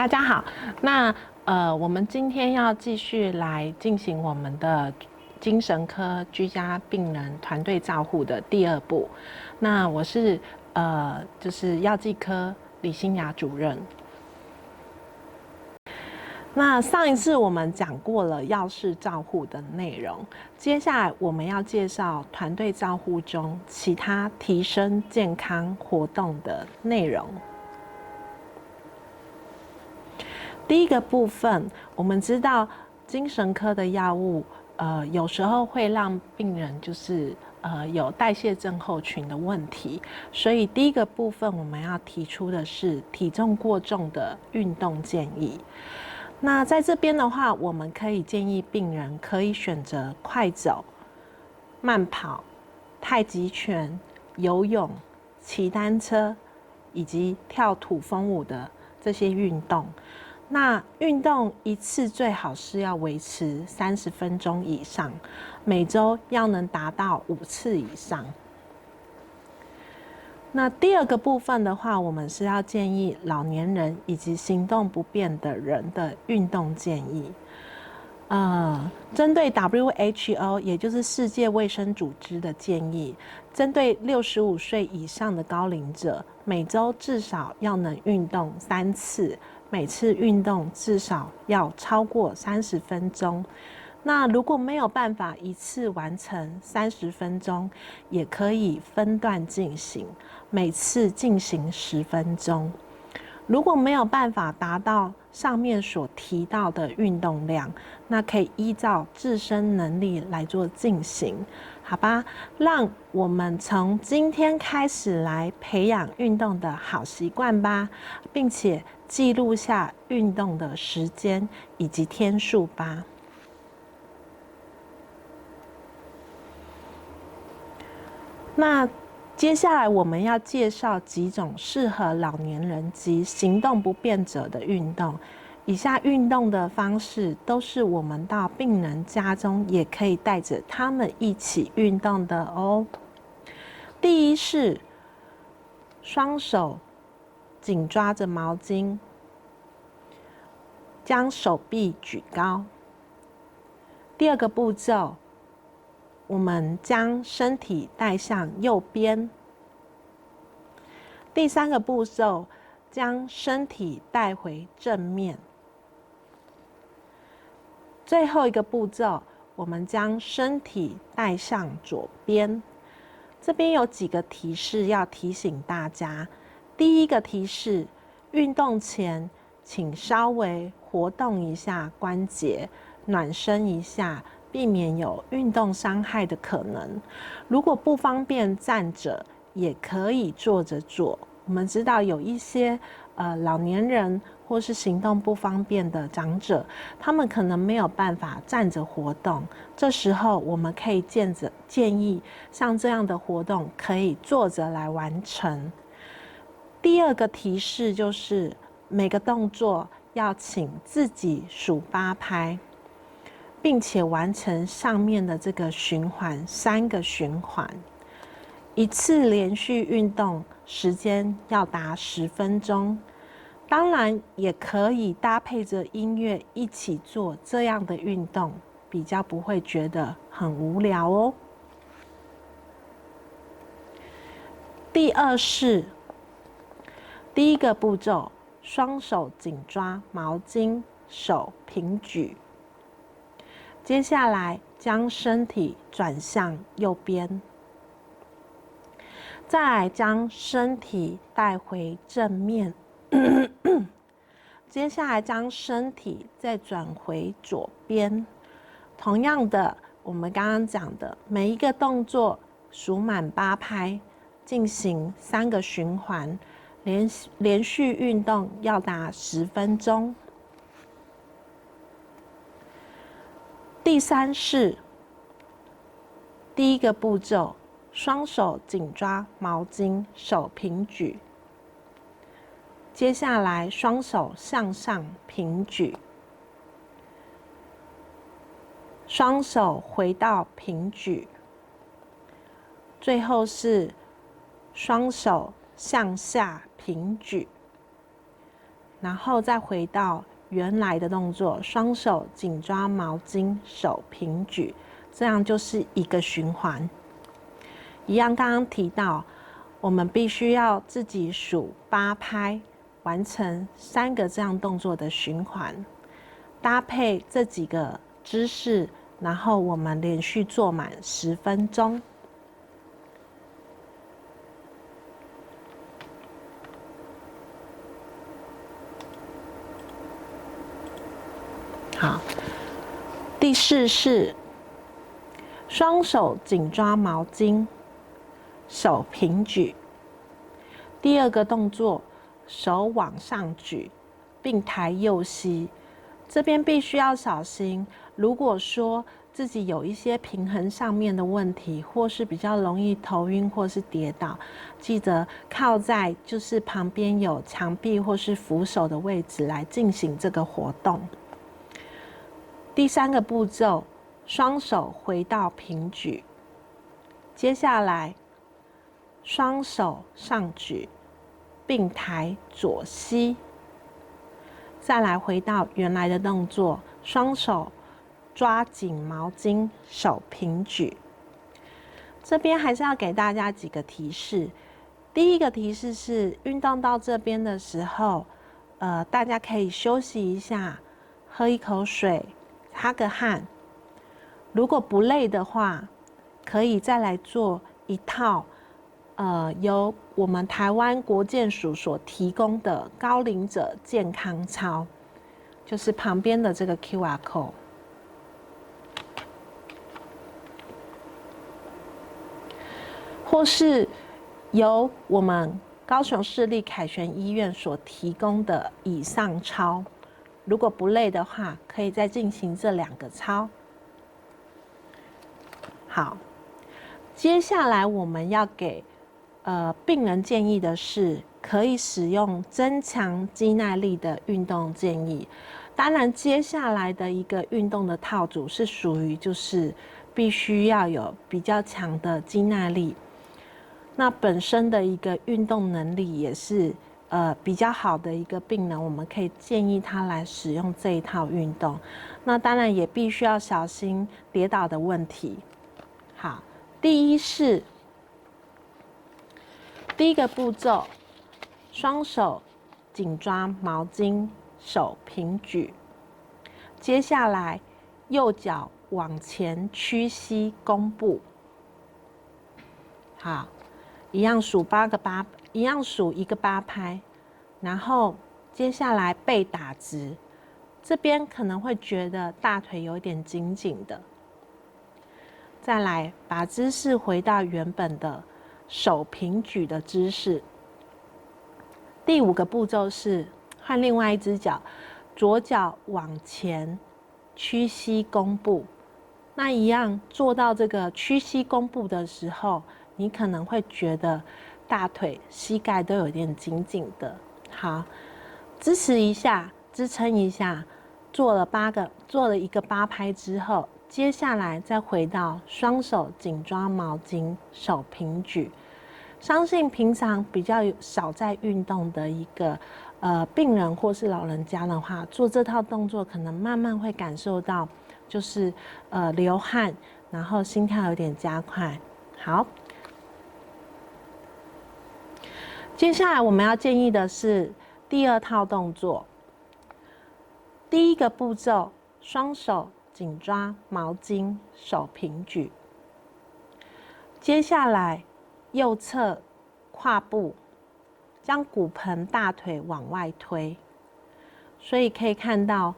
大家好。那我们今天要继续来进行我们的精神科居家病人团队照护的第二步。那我是就是药剂科李欣雅主任。那上一次我们讲过了药事照护的内容，接下来我们要介绍团队照护中其他提升健康活动的内容。第一个部分，我们知道精神科的药物，有时候会让病人就是有代谢症候群的问题，所以第一个部分我们要提出的是体重过重的运动建议。那在这边的话，我们可以建议病人可以选择快走、慢跑、太极拳、游泳、骑单车以及跳土风舞的这些运动。那运动一次最好是要维持30分钟以上，每周要能达到5次以上。那第二个部分的话，我们是要建议老年人以及行动不便的人的运动建议。针对 WHO 也就是世界卫生组织的建议，针对65岁以上的高龄者，每周至少要能运动3次，每次运动至少要超过30分钟。那如果没有办法一次完成30分钟，也可以分段进行，每次进行10分钟。如果没有办法达到上面所提到的运动量，那可以依照自身能力来做进行，好吧？让我们从今天开始来培养运动的好习惯吧，并且记录下运动的时间以及天数吧。那接下来我们要介绍几种适合老年人及行动不便者的运动。以下运动的方式都是我们到病人家中也可以带着他们一起运动的哦。第一是双手紧抓着毛巾，将手臂举高。第二个步骤，我们将身体带向右边。第三个步骤，将身体带回正面。最后一个步骤，我们将身体带向左边。这边有几个提示要提醒大家。第一个提示，运动前请稍微活动一下关节，暖身一下，避免有运动伤害的可能。如果不方便站着，也可以坐着做。我们知道有一些老年人或是行动不方便的长者，他们可能没有办法站着活动，这时候我们可以建议像这样的活动可以坐着来完成。第二个提示就是每个动作要请自己数8拍，并且完成上面的这个循环3个循环。一次连续运动时间要达10分钟，当然也可以搭配着音乐一起做这样的运动，比较不会觉得很无聊哦。第二是第一个步骤，双手紧抓毛巾，手平举。接下来将身体转向右边。再来将身体带回正面，接下来将身体再转回左边。同样的，我们刚刚讲的每一个动作数满8拍，进行3个循环，连续运动要达10分钟。第三是第一个步骤，双手紧抓毛巾，手平举。接下来双手向上平举，双手回到平举，最后是双手向下平举。然后再回到原来的动作，双手紧抓毛巾，手平举，这样就是一个循环。一样，刚刚提到，我们必须要自己数8拍，完成3个这样动作的循环，搭配这几个姿势，然后我们连续做满10分钟。好，第4是双手紧抓毛巾，手平举。第2个动作，手往上举，并抬右膝。这边必须要小心，如果说自己有一些平衡上面的问题，或是比较容易头晕或是跌倒，记得靠在就是旁边有墙壁或是扶手的位置来进行这个活动。第3个步骤，双手回到平举。接下来，双手上举，并抬左膝。再来回到原来的动作，双手抓紧毛巾，手平举。这边还是要给大家几个提示。第1个提示是，运动到这边的时候，大家可以休息一下，喝一口水，擦个汗。如果不累的话，可以再来做一套由我们台湾国健署所提供的高龄者健康操，就是旁边的这个 QR code。或是由我们高雄市立凯旋医院所提供的以上操，如果不累的话，可以再进行这2个操。好，接下来我们要给病人建议的是，可以使用增强肌耐力的运动建议。当然，接下来的一个运动的套组是属于就是必须要有比较强的肌耐力，那本身的一个运动能力也是比较好的一个病人，我们可以建议他来使用这一套运动。那当然也必须要小心跌倒的问题。好，第1个步骤，双手紧抓毛巾，手平举。接下来，右脚往前屈膝弓步。好，一样数一个8拍，然后接下来背打直。这边可能会觉得大腿有点紧紧的。再来，把姿势回到原本的手平举的姿势。第5个步骤是换另外一只脚，左脚往前屈膝弓步。那一样做到这个屈膝弓步的时候，你可能会觉得大腿、膝盖都有点紧紧的。好，支撑一下，做了一个8拍之后，接下来再回到双手紧抓毛巾，手平举。相信平常比较少在运动的一个病人或是老人家的话，做这套动作可能慢慢会感受到就是流汗，然后心跳有点加快。好，接下来我们要建议的是第2套动作。第1个步骤，双手紧抓毛巾，手平举。接下来，右侧跨步，将骨盆、大腿往外推。所以可以看到，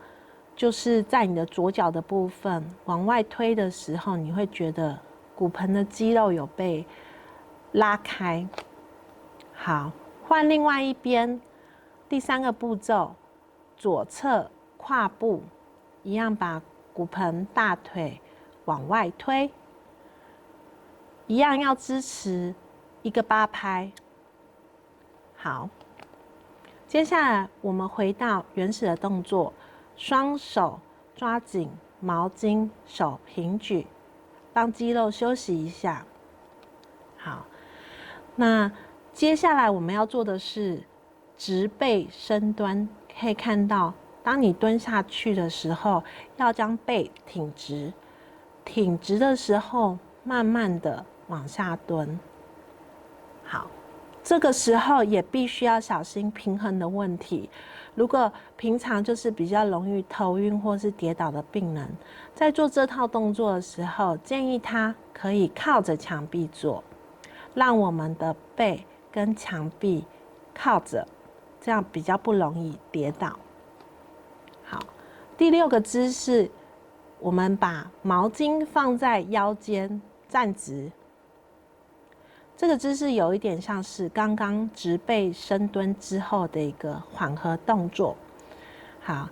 就是在你的左脚的部分往外推的时候，你会觉得骨盆的肌肉有被拉开。好，换另外一边，第3个步骤，左侧跨步，一样把骨盆、大腿往外推，一样要支持一个8拍。好，接下来我们回到原始的动作，双手抓紧毛巾，手平举，让肌肉休息一下。好，那接下来我们要做的是直背深蹲，可以看到，当你蹲下去的时候，要将背挺直，挺直的时候，慢慢的往下蹲。好，这个时候也必须要小心平衡的问题。如果平常就是比较容易头晕或是跌倒的病人，在做这套动作的时候，建议他可以靠着墙壁做，让我们的背跟墙壁靠着，这样比较不容易跌倒。好，第6个姿势，我们把毛巾放在腰间，站直。这个姿势有一点像是刚刚直背深蹲之后的一个缓和动作。好，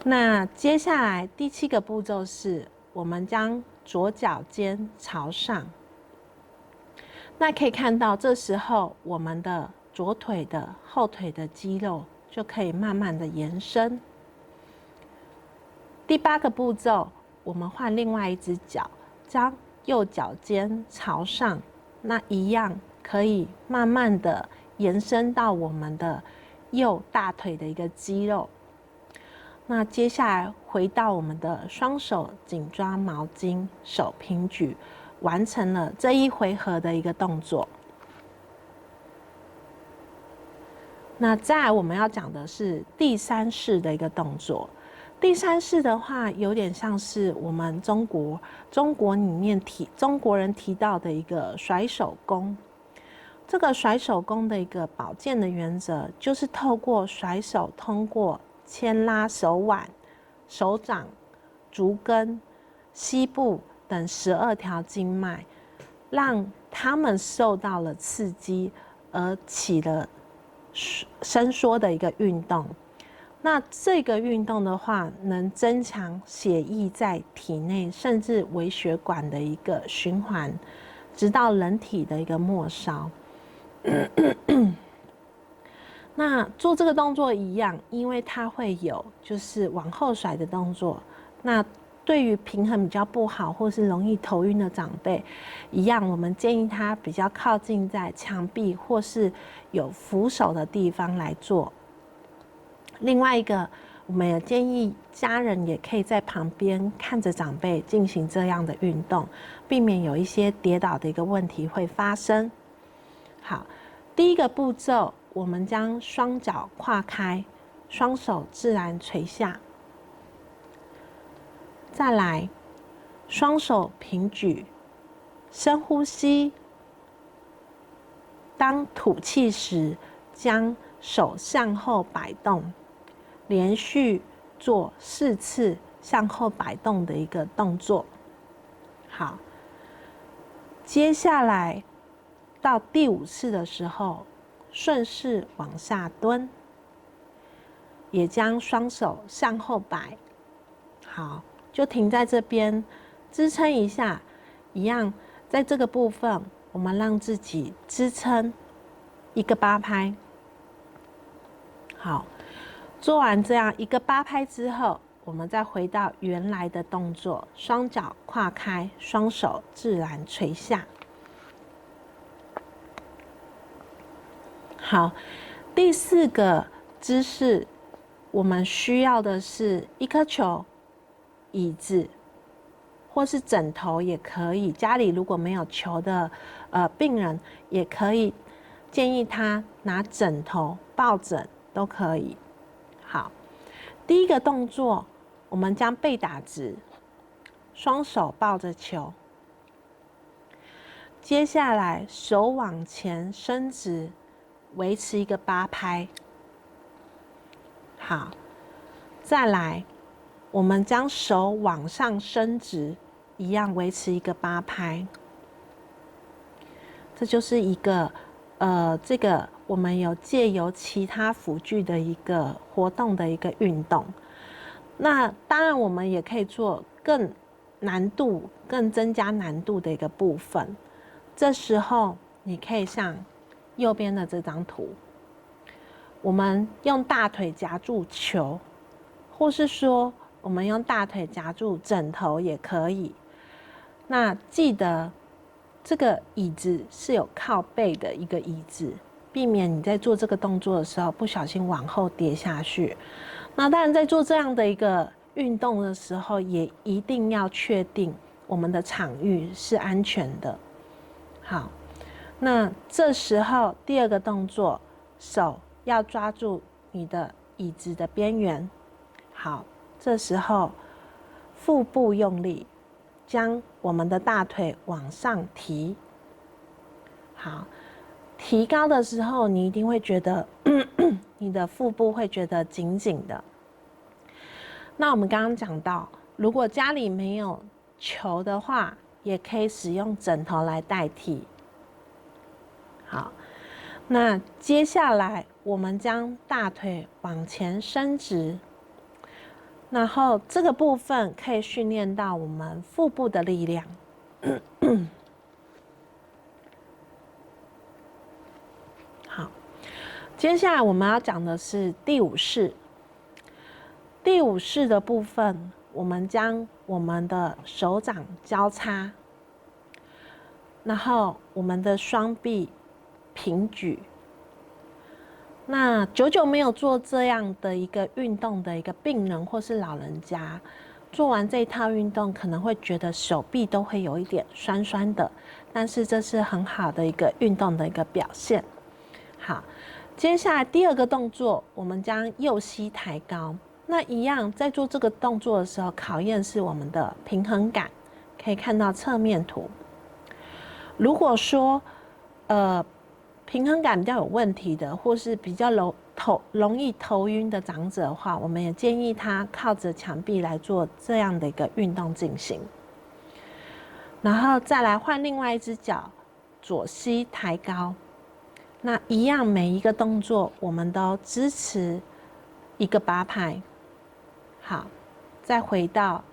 那接下来第7个步骤是，我们将左脚尖朝上。那可以看到，这时候我们的左腿的后腿的肌肉就可以慢慢的延伸。第8个步骤，我们换另外一只脚，将右脚尖朝上。那一样可以慢慢的延伸到我们的右大腿的一个肌肉。那接下来回到我们的双手紧抓毛巾，手平举，完成了这一回合的一个动作。那再来我们要讲的是第3式的一个动作。第3式的话，有点像是我们中国里面中国人提到的一个甩手功。这个甩手功的一个保健的原则，就是透过甩手，通过牵拉手腕、手掌、足跟、膝部等12条经脉，让他们受到了刺激，而起了伸缩的一个运动。那这个运动的话，能增强血液在体内，甚至微血管的一个循环，直到人体的一个末梢。那做这个动作一样，因为它会有就是往后甩的动作。那对于平衡比较不好或是容易头晕的长辈，一样我们建议他比较靠近在墙壁或是有扶手的地方来做。另外一个，我们也建议家人也可以在旁边看着长辈进行这样的运动，避免有一些跌倒的一个问题会发生。好，第1个步骤，我们将双脚跨开，双手自然垂下。再来，双手平举，深呼吸。当吐气时，将手向后摆动。连续做4次向后摆动的一个动作。好，接下来到第5次的时候，顺势往下蹲，也将双手向后摆。好，就停在这边，支撑一下。一样，在这个部分，我们让自己支撑1个8拍。好。做完这样1个8拍之后，我们再回到原来的动作，双脚跨开，双手自然垂下。好，第4个姿势，我们需要的是1颗球、椅子或是枕头也可以。家里如果没有球的病人，也可以建议他拿枕头、抱枕都可以。好，第1个动作，我们将背打直，双手抱着球。接下来手往前伸直，维持1个8拍。好，再来，我们将手往上伸直，一样维持1个8拍。这就是一个这个我们有借由其他辅具的一个活动的一个运动。那当然，我们也可以做更增加难度的一个部分。这时候，你可以像右边的这张图，我们用大腿夹住球，或是说我们用大腿夹住枕头也可以。那记得这个椅子是有靠背的一个椅子，避免你在做这个动作的时候不小心往后跌下去。那当然，在做这样的一个运动的时候，也一定要确定我们的场域是安全的。好，那这时候第二个动作，手要抓住你的椅子的边缘。好，这时候腹部用力，将我们的大腿往上提。好，提高的时候，你一定会觉得你的腹部会觉得紧紧的。那我们刚刚讲到，如果家里没有球的话，也可以使用枕头来代替。好，那接下来我们将大腿往前伸直，然后这个部分可以训练到我们腹部的力量。好，接下来我们要讲的是第五式。第五式的部分，我们将我们的手掌交叉，然后我们的双臂平举。那久久没有做这样的一个运动的一个病人或是老人家，做完这一套运动可能会觉得手臂都会有一点酸酸的，但是这是很好的一个运动的一个表现。好，接下来第二个动作，我们将右膝抬高。那一样，在做这个动作的时候，考验是我们的平衡感。可以看到侧面图。如果说，平衡感比较有问题的，或是比较容易头晕的长者的话，我们也建议他靠着墙壁来做这样的一个运动进行。然后再来换另外一只脚，左膝抬高。那一样，每一个动作我们都支持一个8拍。好，再回到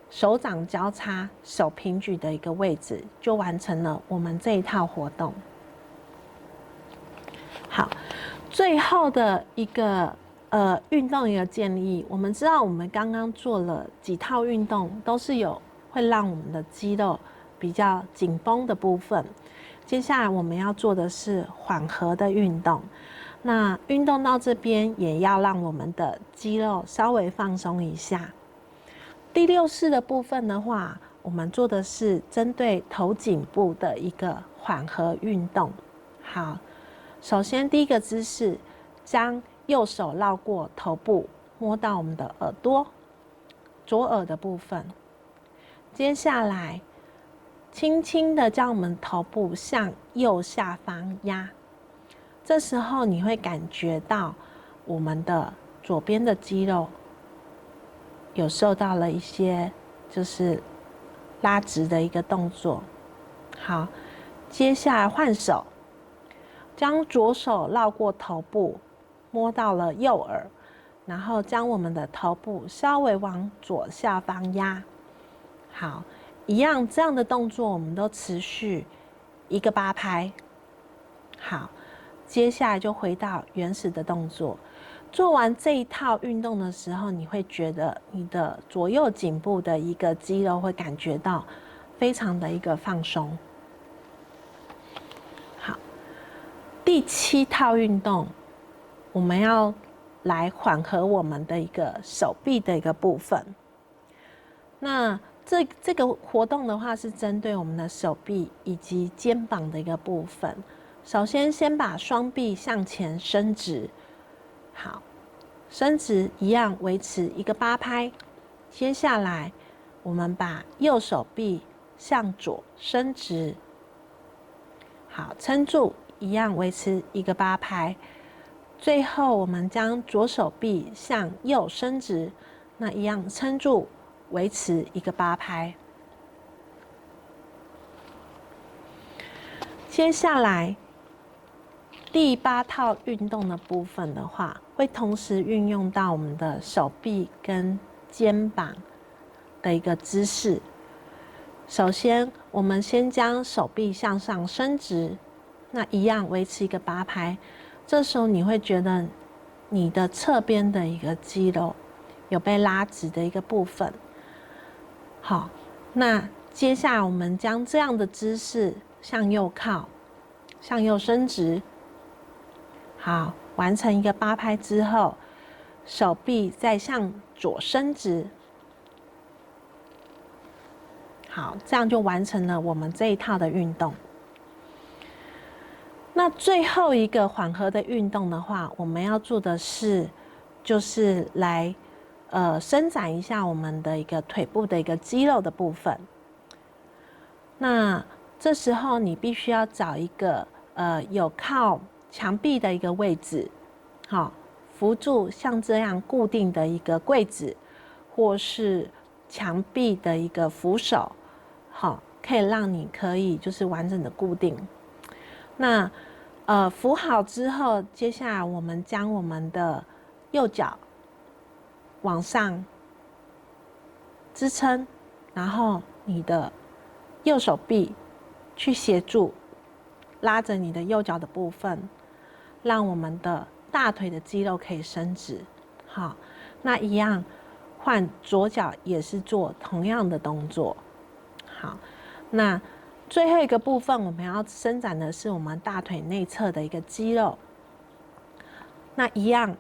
手掌交叉、手平举的一个位置，就完成了我们这一套活动。好，最后的一个运动一个建议，我们知道我们刚刚做了几套运动，都是有会让我们的肌肉比较紧绷的部分。接下来我们要做的是缓和的运动。那运动到这边，也要让我们的肌肉稍微放松一下。第6式的部分的话，我们做的是针对头颈部的一个缓和运动。好，首先第一个姿势，将右手绕过头部，摸到我们的耳朵，左耳的部分。接下来，轻轻的将我们头部向右下方压。这时候你会感觉到我们的左边的肌肉有受到了一些就是拉直的一个动作。好，接下来换手，将左手绕过头部，摸到了右耳，然后将我们的头部稍微往左下方压。好，一样这样的动作我们都持续一个8拍。好，接下来就回到原始的动作。做完这一套运动的时候，你会觉得你的左右颈部的一个肌肉会感觉到非常的一个放松。好，第7套运动，我们要来缓和我们的一个手臂的一个部分。那这个活动的话，是针对我们的手臂以及肩膀的一个部分。首先，先把双臂向前伸直，好，伸直一样维持一个8拍。接下来，我们把右手臂向左伸直，好，撑住，一样维持一个8拍。最后，我们将左手臂向右伸直，那一样撑住，维持一个8拍。接下来，第8套运动的部分的话，会同时运用到我们的手臂跟肩膀的一个姿势。首先，我们先将手臂向上伸直，那一样维持一个8拍。这时候你会觉得你的侧边的一个肌肉有被拉直的一个部分。好，那接下来我们将这样的姿势向右靠，向右伸直。好，完成一个8拍之后，手臂再向左伸直。好，这样就完成了我们这一套的运动。那最后一个缓和的运动的话，我们要做的是，就是来伸展一下我们的一个腿部的一个肌肉的部分。那这时候你必须要找一个有靠墙壁的一个位置，好，扶住像这样固定的一个柜子，或是墙壁的一个扶手，好，可以让你可以就是完整的固定。那扶好之后，接下来我们将我们的右脚往上支撑，然后你的右手臂去协助拉着你的右脚的部分，让我们的大腿的肌肉可以伸直。好，那一样换左脚也是做同样的动作。好，那最后一个部分我们要伸展的是我们大腿内侧的一个肌肉。那一样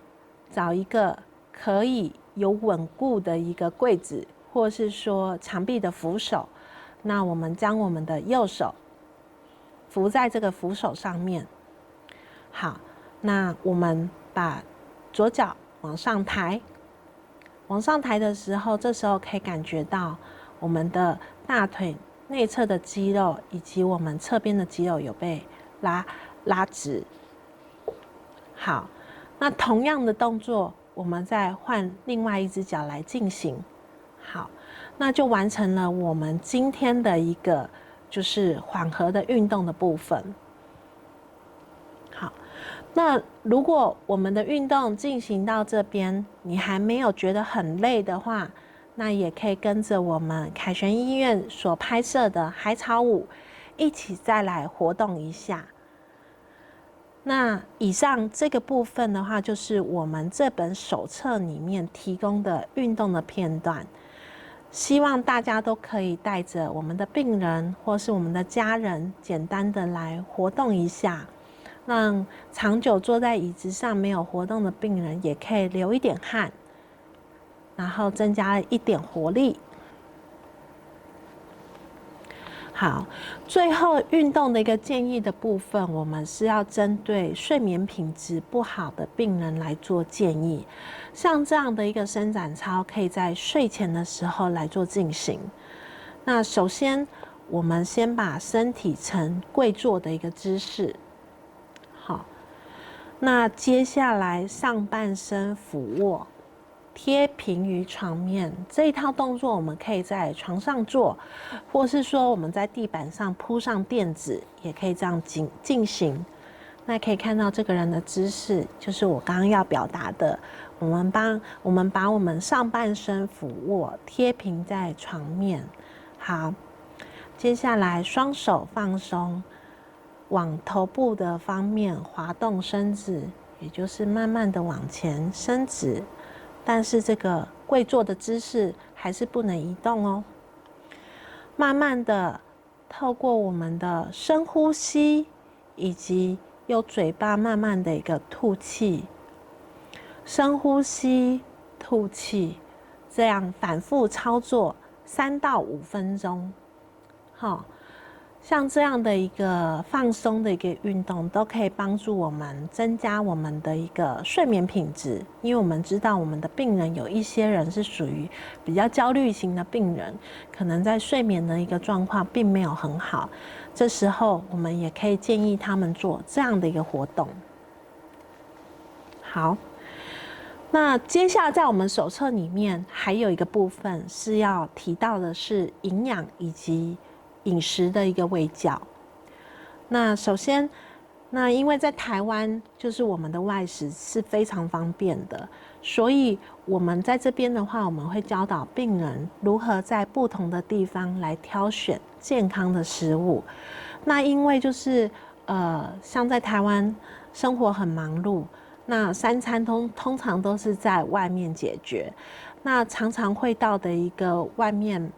找一个可以有稳固的一个柜子，或是说墙壁的扶手。那我们将我们的右手扶在这个扶手上面。好，那我们把左脚往上抬，往上抬的时候，这时候可以感觉到我们的大腿内侧的肌肉以及我们侧边的肌肉有被拉直。好，那同样的动作，我们再换另外一只脚来进行。好，那就完成了我们今天的一个就是缓和的运动的部分。好，那如果我们的运动进行到这边，你还没有觉得很累的话，那也可以跟着我们凯旋医院所拍摄的海草舞一起再来活动一下。那以上这个部分的话，就是我们这本手册里面提供的运动的片段。希望大家都可以带着我们的病人或是我们的家人，简单的来活动一下，让长久坐在椅子上没有活动的病人也可以流一点汗，然后增加一点活力。好，最后运动的一个建议的部分，我们是要针对睡眠品质不好的病人来做建议。像这样的一个伸展操，可以在睡前的时候来做进行。那首先，我们先把身体呈跪坐的一个姿势。好，那接下来上半身俯卧，贴平于床面。这一套动作我们可以在床上做，或是说我们在地板上铺上垫子，也可以这样进行。那可以看到这个人的姿势，就是我刚刚要表达的。我们把我们上半身俯卧，贴平在床面。好，接下来双手放松，往头部的方面滑动伸直，也就是慢慢的往前伸直。但是这个跪坐的姿势还是不能移动哦。慢慢的透过我们的深呼吸，以及用嘴巴慢慢的一个吐气，深呼吸，吐气，这样反复操作3到5分钟。好，像这样的一个放松的一个运动，都可以帮助我们增加我们的一个睡眠品质。因为我们知道我们的病人有一些人是属于比较焦虑型的病人，可能在睡眠的一个状况并没有很好。这时候我们也可以建议他们做这样的一个活动。好，那接下来在我们手册里面还有一个部分是要提到的是营养以及饮食的一个卫教。那首先，那因为在台湾就是我们的外食是非常方便的，所以我们在这边的话，我们会教导病人如何在不同的地方来挑选健康的食物。那因为就是像在台湾生活很忙碌，那3餐通常都是在外面解决，那常常会到的一个外面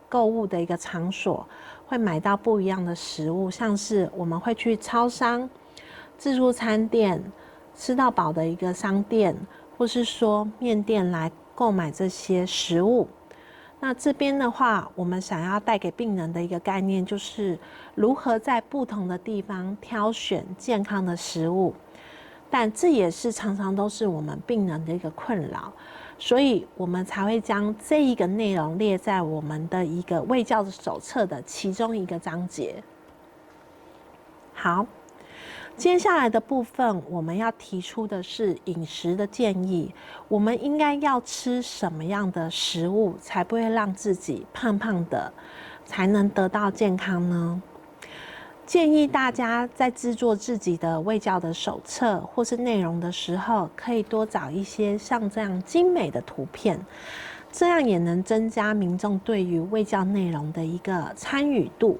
购物的一个场所，会买到不一样的食物，像是我们会去超商，自助餐店、吃到饱的一个商店，或是说面店来购买这些食物。那这边的话，我们想要带给病人的一个概念，就是如何在不同的地方挑选健康的食物。但这也是常常都是我们病人的一个困扰，所以我们才会将这一个内容列在我们的一个卫教的手册的其中一个章节。好，接下来的部分，我们要提出的是饮食的建议。我们应该要吃什么样的食物，才不会让自己胖胖的，才能得到健康呢？建议大家在制作自己的卫教的手册或是内容的时候，可以多找一些像这样精美的图片，这样也能增加民众对于卫教内容的一个参与度。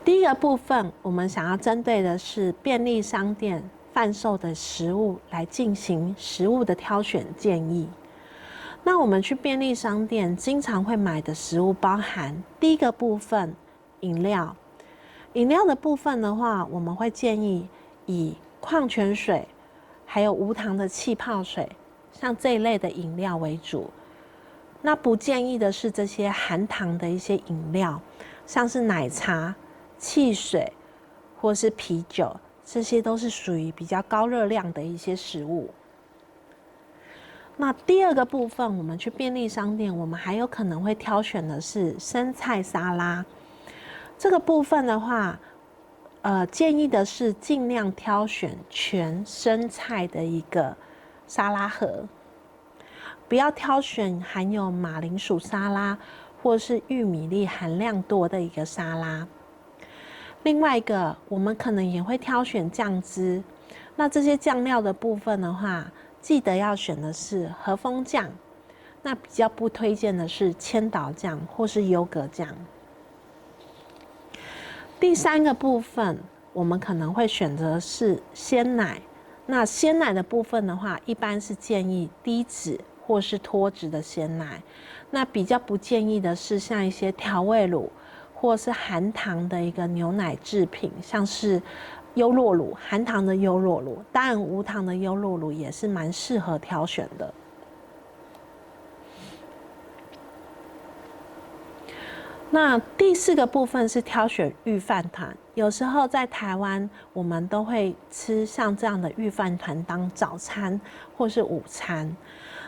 第一个部分，我们想要针对的是便利商店贩售的食物来进行食物的挑选建议。那我们去便利商店经常会买的食物包含第一个部分，饮料。饮料的部分的话，我们会建议以矿泉水还有无糖的气泡水，像这一类的饮料为主。那不建议的是这些含糖的一些饮料，像是奶茶、汽水或是啤酒，这些都是属于比较高热量的一些食物。那第二个部分，我们去便利商店，我们还有可能会挑选的是生菜沙拉。这个部分的话，建议的是尽量挑选全生菜的一个沙拉盒，不要挑选含有马铃薯沙拉或是玉米粒含量多的一个沙拉。另外一个，我们可能也会挑选酱汁。那这些酱料的部分的话，记得要选的是和风酱。那比较不推荐的是千岛酱或是优格酱。第三个部分，我们可能会选择是鲜奶。那鲜奶的部分的话，一般是建议低脂或是脱脂的鲜奶。那比较不建议的是像一些调味乳或是含糖的一个牛奶制品，像是优酪乳，含糖的优酪乳，当然无糖的优酪乳也是蛮适合挑选的。那第四个部分是挑选御饭团，有时候在台湾我们都会吃像这样的御饭团当早餐或是午餐。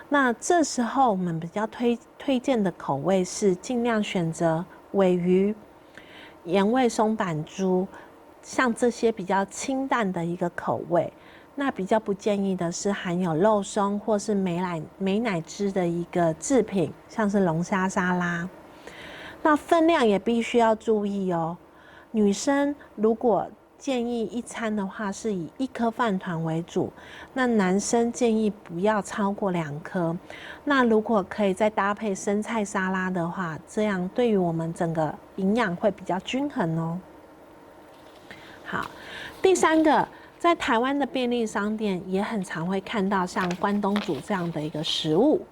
那这时候我们比较推荐的口味是尽量选择鲔鱼、盐味松板猪，像这些比较清淡的一个口味。那比较不建议的是含有肉松或是美乃滋的一个制品，像是龙虾沙拉。那分量也必须要注意哦。女生如果建议一餐的话是以1颗饭团为主，那男生建议不要超过2颗。那如果可以再搭配生菜沙拉的话，这样对于我们整个营养会比较均衡哦。好，第三个，在台湾的便利商店也很常会看到像关东煮这样的一个食物。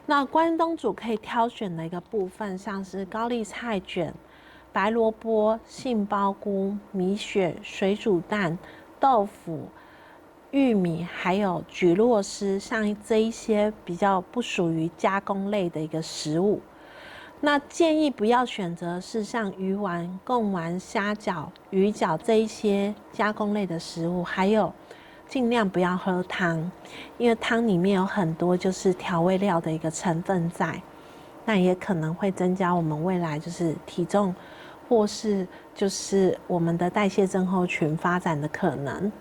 那关东煮可以挑选的一个部分，像是高丽菜卷、白萝卜、杏鲍菇、米血、水煮蛋、豆腐、玉米，还有蒟蒻丝，像这一些比较不属于加工类的一个食物。那建议不要选择是像鱼丸、贡丸、虾饺、鱼饺这一些加工类的食物，还有尽量不要喝汤，因为汤里面有很多就是调味料的一个成分在，那也可能会增加我们未来就是体重或是就是我们的代谢症候群发展的可能。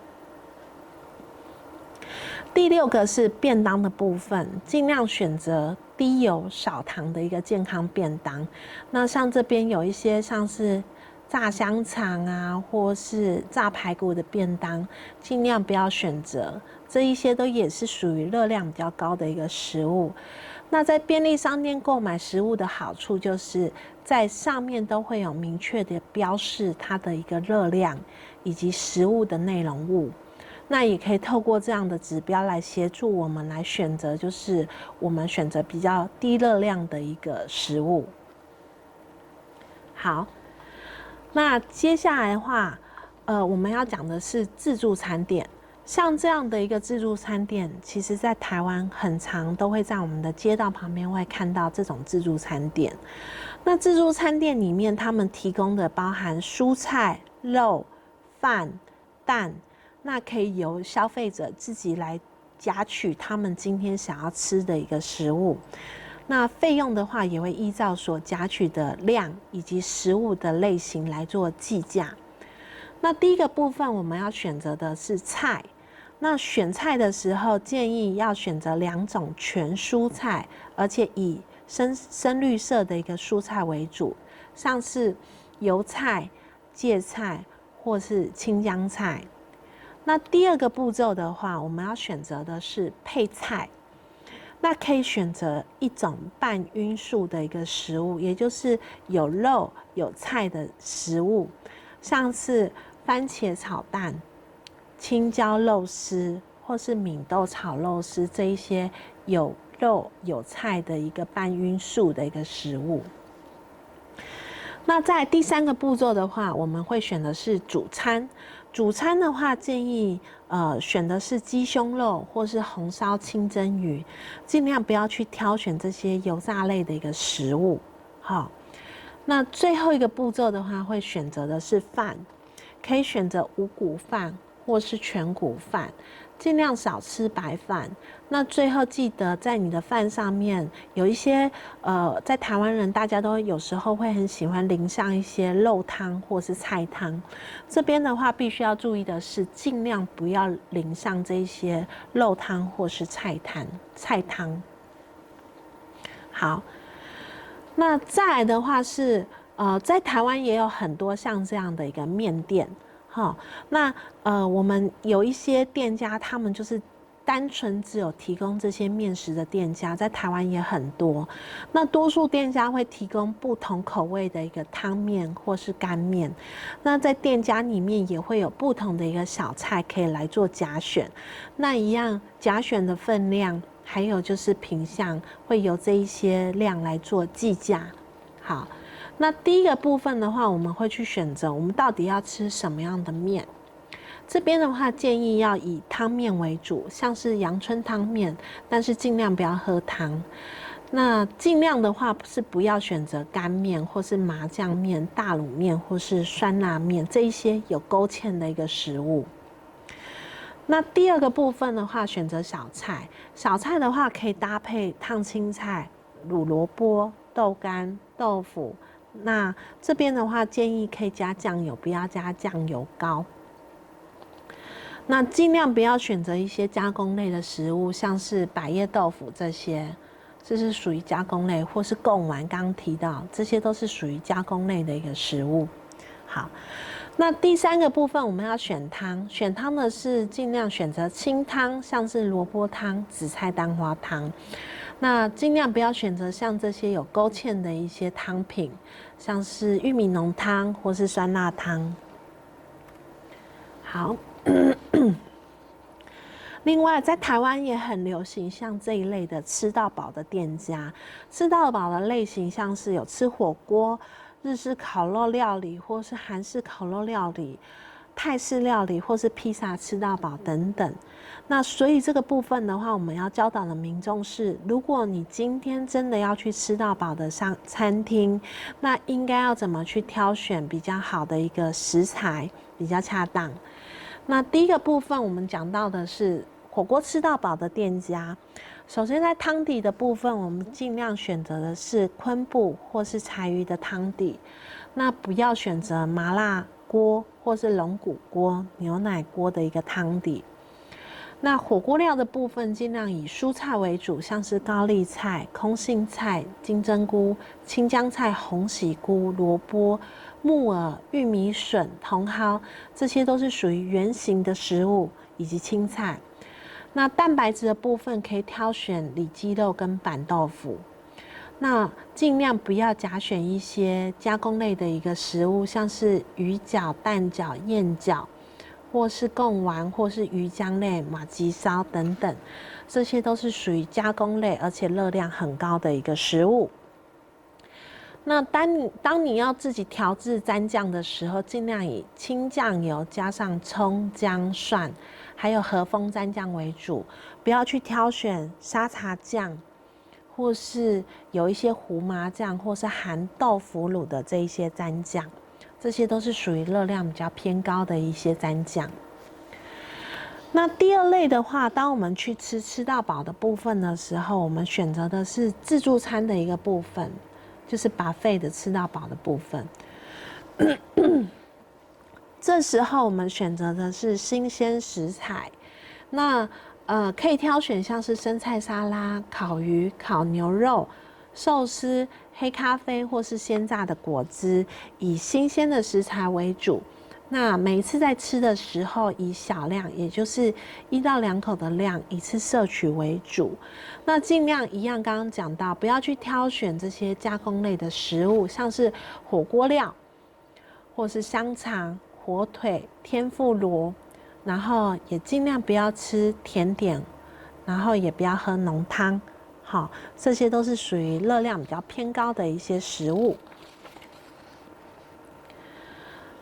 第6个是便当的部分，尽量选择低油少糖的一个健康便当。那像这边有一些像是炸香肠啊，或是炸排骨的便当，尽量不要选择。这一些都也是属于热量比较高的一个食物。那在便利商店购买食物的好处，就是在上面都会有明确的标示它的一个热量以及食物的内容物。那也可以透过这样的指标来协助我们来选择，就是我们选择比较低热量的一个食物。好，那接下来的话，我们要讲的是自助餐店。像这样的一个自助餐店，其实在台湾很常都会在我们的街道旁边会看到这种自助餐店。那自助餐店里面，他们提供的包含蔬菜、肉、饭、蛋，那可以由消费者自己来夹取他们今天想要吃的一个食物。那费用的话，也会依照所夹取的量以及食物的类型来做计价。那第一个部分，我们要选择的是菜。那选菜的时候，建议要选择2种全蔬菜，而且以深绿色的一个蔬菜为主，像是油菜、芥菜或是青江菜。那第二个步骤的话，我们要选择的是配菜。那可以选择一种半晕素的一个食物，也就是有肉有菜的食物，像是番茄炒蛋、青椒肉丝或是敏豆炒肉丝，这一些有肉有菜的一个半晕素的一个食物。那在第3个步骤的话，我们会选的是主餐。主餐的话，建议选的是鸡胸肉或是红烧清蒸鱼，尽量不要去挑选这些油炸类的一个食物。好，那最后一个步骤的话，会选择的是饭，可以选择五谷饭或是全谷饭，尽量少吃白饭。那最后记得在你的饭上面有一些在台湾人大家都有时候会很喜欢淋上一些肉汤或是菜汤。这边的话必须要注意的是，尽量不要淋上这些肉汤或是菜汤。好，那再来的话是在台湾也有很多像这样的一个面店。那我们有一些店家，他们就是单纯只有提供这些面食的店家，在台湾也很多。那多数店家会提供不同口味的一个汤面或是干面。那在店家里面也会有不同的一个小菜可以来做夹选。那一样夹选的分量，还有就是品项，会由这一些量来做计价。好。那第一个部分的话，我们会去选择我们到底要吃什么样的面。这边的话，建议要以汤面为主，像是阳春汤面，但是尽量不要喝汤。那尽量的话是不要选择干面或是麻酱面、大卤面或是酸辣面这一些有勾芡的一个食物。那第二个部分的话，选择小菜。小菜的话，可以搭配烫青菜、卤萝卜、豆干、豆腐。那这边的话，建议可以加酱油，不要加酱油膏。那尽量不要选择一些加工类的食物，像是百叶豆腐这些，这是属于加工类，或是贡丸，刚刚提到，这些都是属于加工类的一个食物。好，那第3个部分我们要选汤，选汤的是尽量选择清汤，像是萝卜汤、紫菜蛋花汤。那尽量不要选择像这些有勾芡的一些汤品，像是玉米浓汤或是酸辣汤。好，另外在台湾也很流行像这一类的吃到饱的店家。吃到饱的类型像是有吃火锅、日式烤肉料理，或是韩式烤肉料理、泰式料理，或是披萨吃到饱等等。那所以这个部分的话，我们要教导的民众是，如果你今天真的要去吃到饱的餐厅，那应该要怎么去挑选比较好的一个食材，比较恰当。那第一个部分我们讲到的是火锅吃到饱的店家。首先在汤底的部分，我们尽量选择的是昆布或是柴鱼的汤底，那不要选择麻辣锅或是龙骨锅、牛奶锅的一个汤底。那火锅料的部分，尽量以蔬菜为主，像是高丽菜、空心菜、金针菇、青江菜、红喜菇、萝卜、木耳、玉米笋、茼蒿，这些都是属于圆形的食物，以及青菜。那蛋白质的部分，可以挑选里脊肉跟板豆腐。那尽量不要夹选一些加工类的一个食物，像是鱼饺、蛋饺、燕饺，或是贡丸，或是鱼浆类、马吉烧等等，这些都是属于加工类，而且热量很高的一个食物。那当你要自己调制蘸酱的时候，尽量以清酱油加上葱、姜、蒜，还有和风蘸酱为主，不要去挑选沙茶酱，或是有一些胡麻酱，或是含豆腐乳的这一些蘸酱，这些都是属于热量比较偏高的一些蘸酱。那第二类的话，当我们去吃到饱的部分的时候，我们选择的是自助餐的一个部分，就是 buffet 的吃到饱的部分。这时候我们选择的是新鲜食材，那可以挑选像是生菜沙拉、烤鱼、烤牛肉、寿司、黑咖啡或是鲜榨的果汁，以新鲜的食材为主。那每一次在吃的时候，以小量，也就是1到2口的量，一次摄取为主。那尽量一样，刚刚讲到，不要去挑选这些加工类的食物，像是火锅料，或是香肠、火腿、天妇罗，然后也尽量不要吃甜点，然后也不要喝浓汤。好，这些都是属于热量比较偏高的一些食物。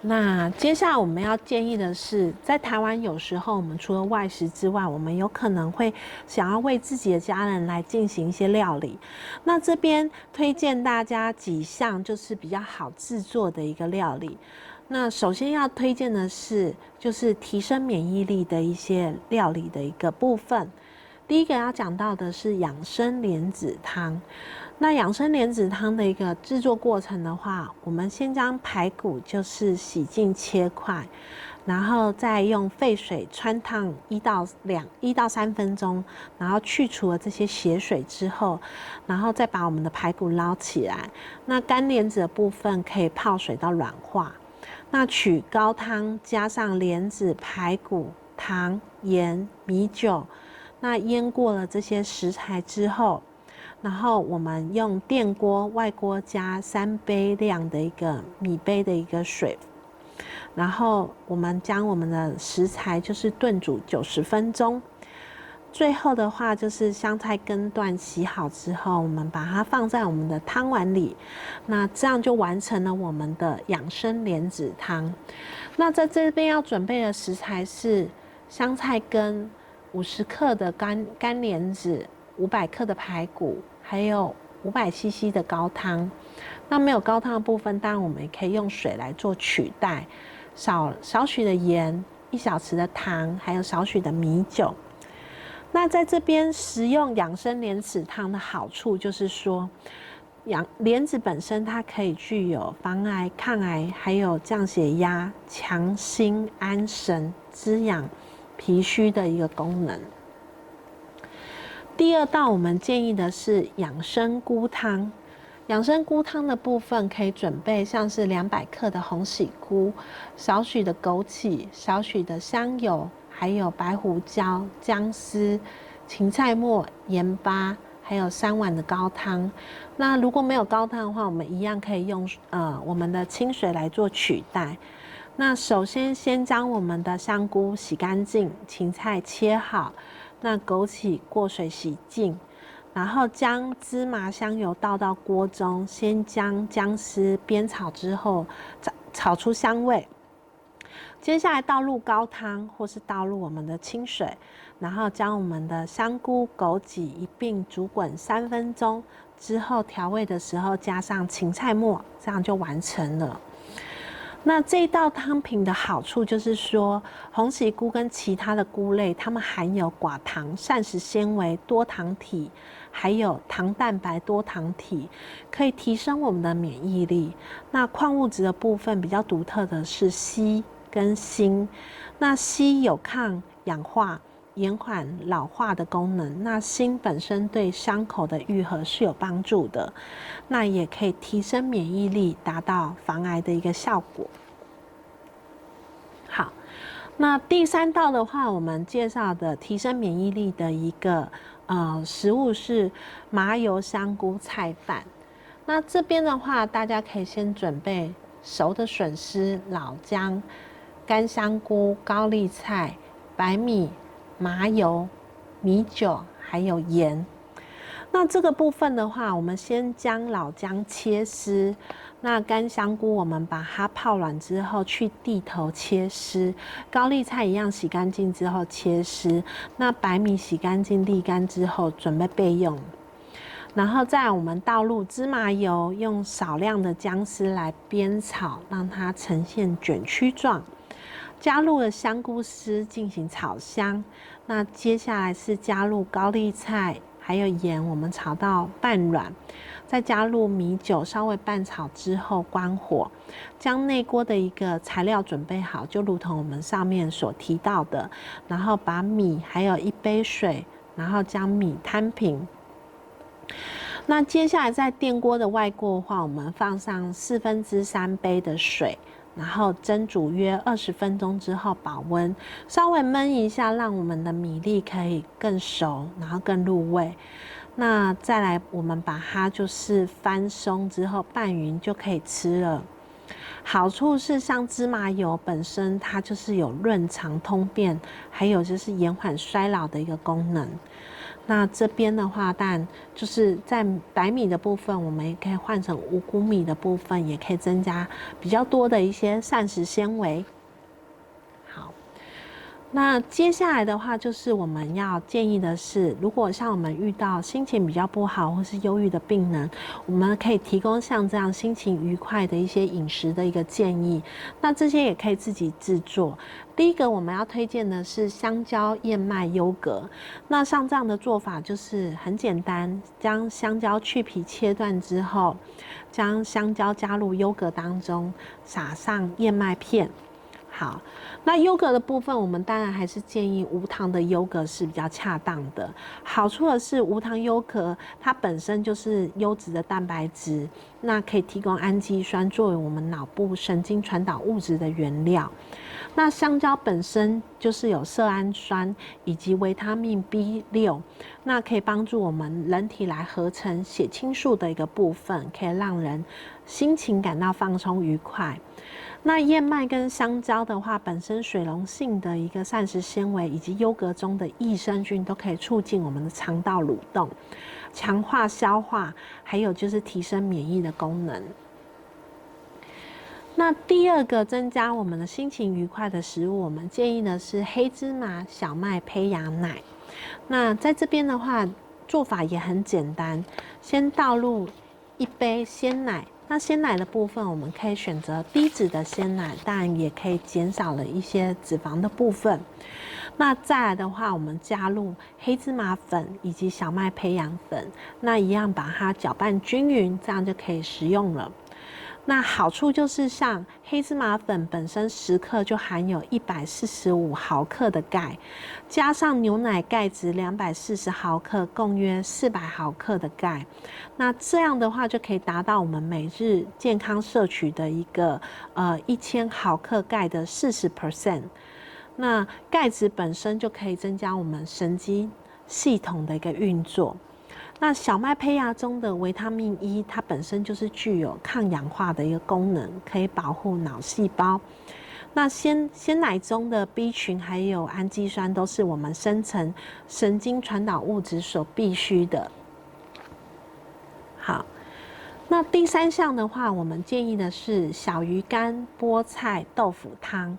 那接下来我们要建议的是，在台湾有时候我们除了外食之外，我们有可能会想要为自己的家人来进行一些料理。那这边推荐大家几项就是比较好制作的一个料理。那首先要推荐的是，就是提升免疫力的一些料理的一个部分。第一个要讲到的是养生莲子汤。那养生莲子汤的一个制作过程的话，我们先将排骨就是洗净切块，然后再用沸水汆烫1到3分钟，然后去除了这些血水之后，然后再把我们的排骨捞起来。那干莲子的部分可以泡水到软化。那取高汤，加上莲子、排骨、糖、盐、米酒，那腌过了这些食材之后，然后我们用电锅外锅加3杯量的一个米杯的一个水，然后我们将我们的食材就是炖煮90分钟。最后的话就是香菜根段洗好之后，我们把它放在我们的汤碗里，那这样就完成了我们的养生莲子汤。那在这边要准备的食材是香菜根、50克的干莲子、500克的排骨，还有500cc 的高汤。那没有高汤的部分，当然我们也可以用水来做取代，少许的盐、1小匙的糖，还有少许的米酒。那在这边食用养生莲子汤的好处就是说，莲子本身它可以具有防癌、抗癌，还有降血压、强心、安神、滋养脾虚的一个功能。第二道我们建议的是养生菇汤。养生菇汤的部分可以准备像是200克的红喜菇、少许的枸杞、少许的香油，还有白胡椒、姜丝、芹菜末、盐巴，还有3碗的高汤。那如果没有高汤的话，我们一样可以用我们的清水来做取代。那首先将我们的香菇洗干净，芹菜切好，那枸杞过水洗净，然后将芝麻香油倒到锅中，先将姜丝煸炒之后，炒出香味。接下来倒入高汤，或是倒入我们的清水，然后将我们的香菇、枸杞一并煮滚3分钟，之后调味的时候加上芹菜末，这样就完成了。那这一道汤品的好处就是说，红喜菇跟其他的菇类，它们含有寡糖、膳食纤维、多糖体，还有糖蛋白多糖体，可以提升我们的免疫力。那矿物质的部分比较独特的是硒跟锌。那硒有抗氧化、延缓老化的功能，那锌本身对伤口的愈合是有帮助的，那也可以提升免疫力，达到防癌的一个效果。好，那第3道的话，我们介绍的提升免疫力的一个食物是麻油香菇菜饭。那这边的话，大家可以先准备熟的笋丝、老姜、干香菇、高丽菜、白米、麻油、米酒还有盐。那这个部分的话，我们先将老姜切丝，那干香菇我们把它泡软之后去蒂头切丝，高丽菜一样洗干净之后切丝，那白米洗干净沥干之后准备备用。然后再我们倒入芝麻油，用少量的姜丝来煸炒，让它呈现卷曲状。加入了香菇丝进行炒香。那接下来是加入高丽菜，还有盐，我们炒到半软。再加入米酒，稍微拌炒之后关火，将内锅的一个材料准备好，就如同我们上面所提到的，然后把米还有1杯水，然后将米摊平。那接下来在电锅的外锅的话，我们放上3/4杯的水，然后蒸煮约20分钟之后保温，稍微焖一下，让我们的米粒可以更熟，然后更入味。那再来，我们把它就是翻松之后拌匀就可以吃了。好处是像芝麻油本身，它就是有润肠通便，还有就是延缓衰老的一个功能。那这边的话，当然就是在白米的部分，我们也可以换成五谷米的部分，也可以增加比较多的一些膳食纤维。好，那接下来的话，就是我们要建议的是，如果像我们遇到心情比较不好或是忧郁的病人，我们可以提供像这样心情愉快的一些饮食的一个建议。那这些也可以自己制作。第一个我们要推荐的是香蕉燕麦优格。那像这样的做法就是很简单，将香蕉去皮切断之后，将香蕉加入优格当中，撒上燕麦片。好，那优格的部分，我们当然还是建议无糖的优格是比较恰当的。好处的是，无糖优格它本身就是优质的蛋白质，那可以提供氨基酸作为我们脑部神经传导物质的原料。那香蕉本身就是有色氨酸以及维他命 B6， 那可以帮助我们人体来合成血清素的一个部分，可以让人心情感到放松愉快。那燕麦跟香蕉的话，本身水溶性的一个膳食纤维以及优格中的益生菌都可以促进我们的肠道蠕动，强化消化，还有就是提升免疫的功能。那第二个增加我们的心情愉快的食物，我们建议的是黑芝麻小麦胚芽奶。那在这边的话，做法也很简单，先倒入1杯鲜奶。那鲜奶的部分，我们可以选择低脂的鲜奶，当然也可以减少了一些脂肪的部分。那再来的话，我们加入黑芝麻粉以及小麦胚芽粉，那一样把它搅拌均匀，这样就可以食用了。那好处就是像黑芝麻粉本身10克就含有145毫克的钙，加上牛奶钙质240毫克，共约400毫克的钙。那这样的话就可以达到我们每日健康摄取的一个1000毫克钙的40%。那钙质本身就可以增加我们神经系统的一个运作。那小麦胚芽中的维他命 E， 它本身就是具有抗氧化的一个功能，可以保护脑细胞。那鲜奶中的 B 群还有氨基酸都是我们生成神经传导物质所必须的。好，那第3项的话，我们建议的是小鱼干菠菜豆腐汤。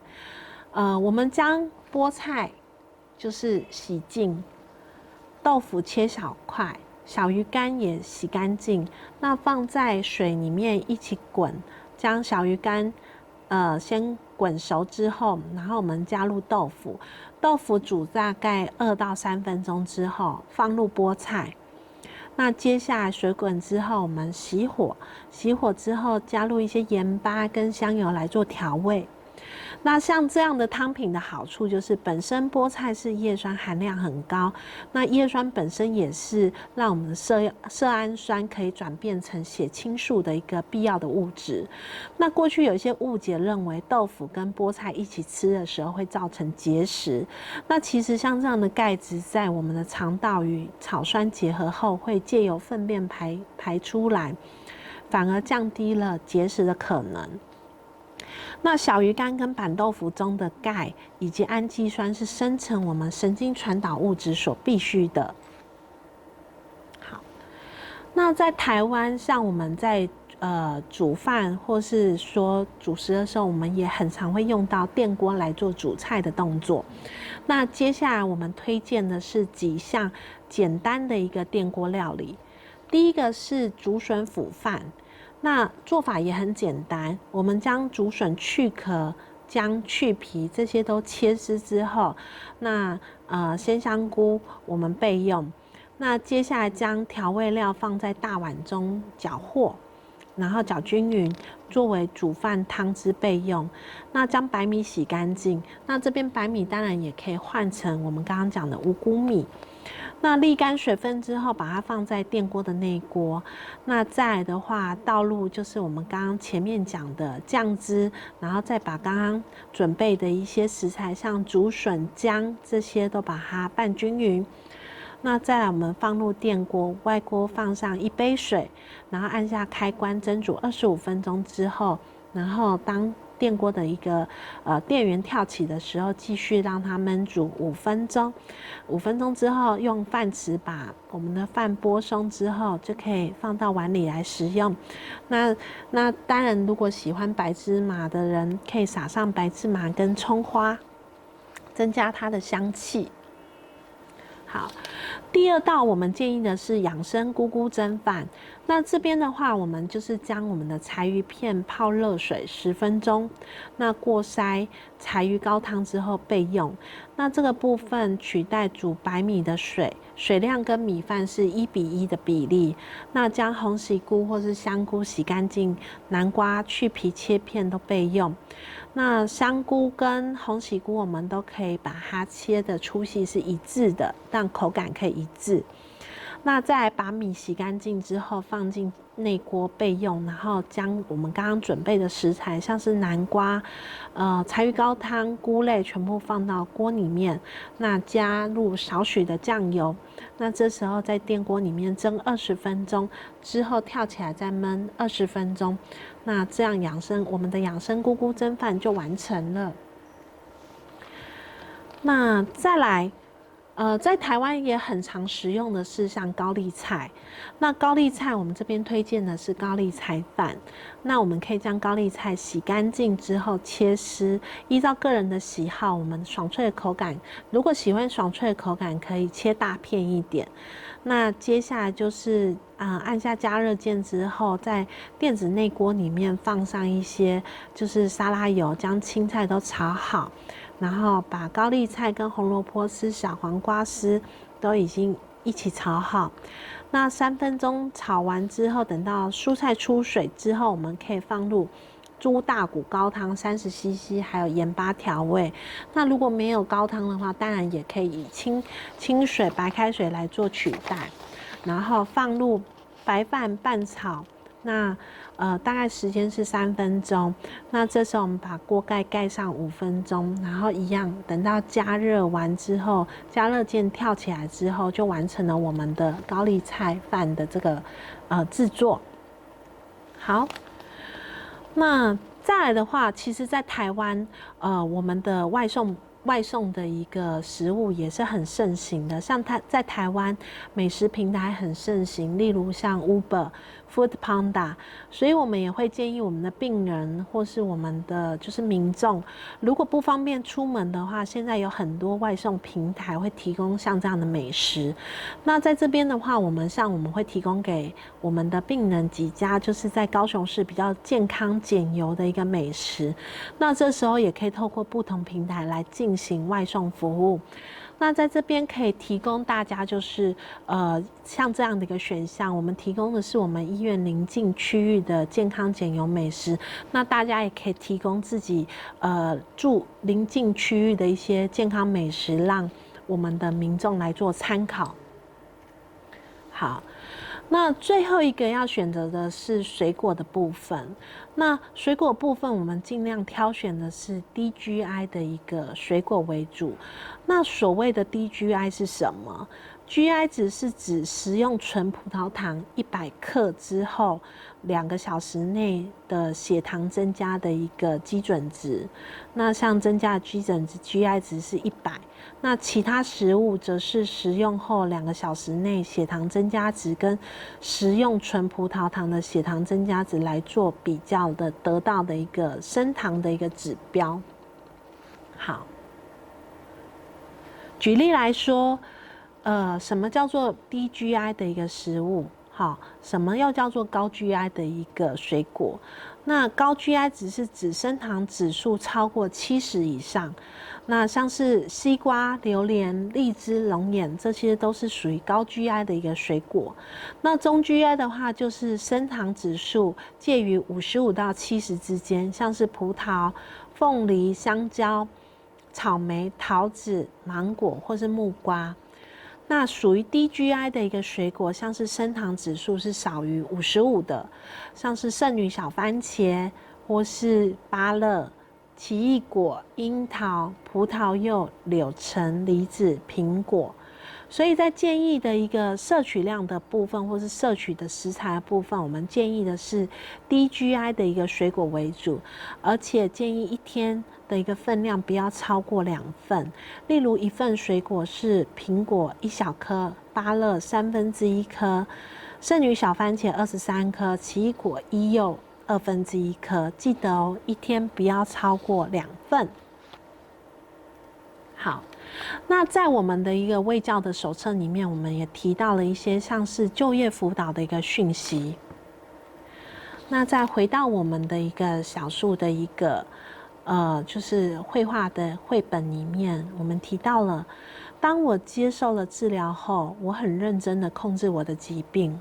我们将菠菜就是洗净，豆腐切小块。小鱼干也洗干净，那放在水里面一起滚，将小鱼干先滚熟之后，然后我们加入豆腐，豆腐煮大概2到3分钟之后，放入菠菜。那接下来水滚之后，我们熄火，熄火之后加入一些盐巴跟香油来做调味。那像这样的汤品的好处就是，本身菠菜是叶酸含量很高，那叶酸本身也是让我们的色氨酸可以转变成血清素的一个必要的物质。那过去有一些误解认为豆腐跟菠菜一起吃的时候会造成结石，那其实像这样的钙质在我们的肠道与草酸结合后，会借由粪便排出来，反而降低了结石的可能。那小鱼干跟板豆腐中的钙以及氨基酸是生成我们神经传导物质所必须的。好，那在台湾，像我们在煮饭或是说主食的时候，我们也很常会用到电锅来做煮菜的动作。那接下来我们推荐的是几项简单的一个电锅料理。第一个是竹笋腐饭，那做法也很简单，我们将竹笋去壳、姜去皮这些都切丝之后，那鲜香菇我们备用。那接下来将调味料放在大碗中搅和，然后搅均匀，作为煮饭汤汁备用。那将白米洗干净，那这边白米当然也可以换成我们刚刚讲的五谷米。那沥干水分之后，把它放在电锅的内锅。那再来的话，倒入就是我们刚刚前面讲的酱汁，然后再把刚刚准备的一些食材，像竹笋、姜这些都把它拌均匀。那再来，我们放入电锅，外锅放上1杯水，然后按下开关蒸煮25分钟之后，然后当电锅的一个电源跳起的时候，继续让它焖煮5分钟。5分钟之后，用饭匙把我们的饭拨松之后，就可以放到碗里来食用。那当然，如果喜欢白芝麻的人，可以撒上白芝麻跟葱花，增加它的香气。好，第二道我们建议的是养生菇菇蒸饭。那这边的话，我们就是将我们的柴鱼片泡热水10分钟，那过筛柴鱼高汤之后备用。那这个部分取代煮白米的水，水量跟米饭是1:1的比例。那将红喜菇或是香菇洗干净，南瓜去皮切片都备用。那香菇跟红喜菇我们都可以把它切的粗细是一致的，让口感可以一致。那再来把米洗干净之后放进内锅备用，然后将我们刚刚准备的食材，像是南瓜、柴鱼高汤、菇类全部放到锅里面，那加入少许的酱油，那这时候在电锅里面蒸20分钟，之后跳起来再焖20分钟，那这样我们的养生菇菇蒸饭就完成了。那再来。在台湾也很常食用的是像高丽菜。那高丽菜我们这边推荐的是高丽菜饭。那我们可以将高丽菜洗干净之后切丝，依照个人的喜好，我们爽脆的口感，如果喜欢爽脆的口感，可以切大片一点。那接下来就是按下加热键之后，在电子内锅里面放上一些就是沙拉油，将青菜都炒好。然后把高丽菜跟红萝卜丝、小黄瓜丝都已经一起炒好。那3分钟炒完之后，等到蔬菜出水之后，我们可以放入猪大骨高汤30cc，还有盐巴调味。那如果没有高汤的话，当然也可以以清水、白开水来做取代。然后放入白饭拌炒。那大概时间是3分钟。那这时候我们把锅盖上5分钟，然后一样等到加热完之后，加热键跳起来之后，就完成了我们的高丽菜饭的这个制作。好，那再来的话，其实在台湾我们的外送的一个食物也是很盛行的，像在台湾美食平台很盛行，例如像 Uber、Foodpanda， 所以我们也会建议我们的病人或是我们的就是民众，如果不方便出门的话，现在有很多外送平台会提供像这样的美食。那在这边的话，我们会提供给我们的病人几家，就是在高雄市比较健康减油的一个美食。那这时候也可以透过不同平台来进行外送服务。那在这边可以提供大家就是像这样的一个选项，我们提供的是我们医院邻近区域的健康减油美食。那大家也可以提供自己住邻近区域的一些健康美食，让我们的民众来做参考。好。那最后一个要选择的是水果的部分。那水果部分，我们尽量挑选的是低 GI 的一个水果为主。那所谓的低 GI 是什么？ GI 值是指食用纯葡萄糖100克之后2个小时内的血糖增加的一个基准值。那像增加的基准值 GI 值是100，那其他食物则是食用后2个小时内血糖增加值跟食用纯葡萄糖的血糖增加值来做比较的，得到的一个升糖的一个指标。好，举例来说，什么叫做低 GI 的一个食物？好，什么又叫做高 GI 的一个水果？那高 GI 值是指升糖指数超过70以上。那像是西瓜、榴莲、荔枝、龙眼，这些都是属于高 GI 的一个水果。那中 GI 的话，就是升糖指数介于55到70之间，像是葡萄、凤梨、香蕉、草莓、桃子、芒果或是木瓜。那属于低 GI 的一个水果，像是升糖指数是少于55的，像是圣女小番茄或是芭乐、奇异果、樱桃、葡萄柚、柳橙、梨子、苹果。所以在建议的一个摄取量的部分，或是摄取的食材的部分，我们建议的是低 GI 的一个水果为主，而且建议一天的一个分量不要超过2份。例如1份水果是苹果1小颗，芭乐1/3颗，圣女小番茄23颗，奇异果1柚1/2颗。记得哦，一天不要超过2份。好。那在我们的一个卫教的手册里面，我们也提到了一些像是就业辅导的一个讯息。那再回到我们的一个小树的一个就是绘画的绘本里面，我们提到了，当我接受了治疗后，我很认真的控制我的疾病。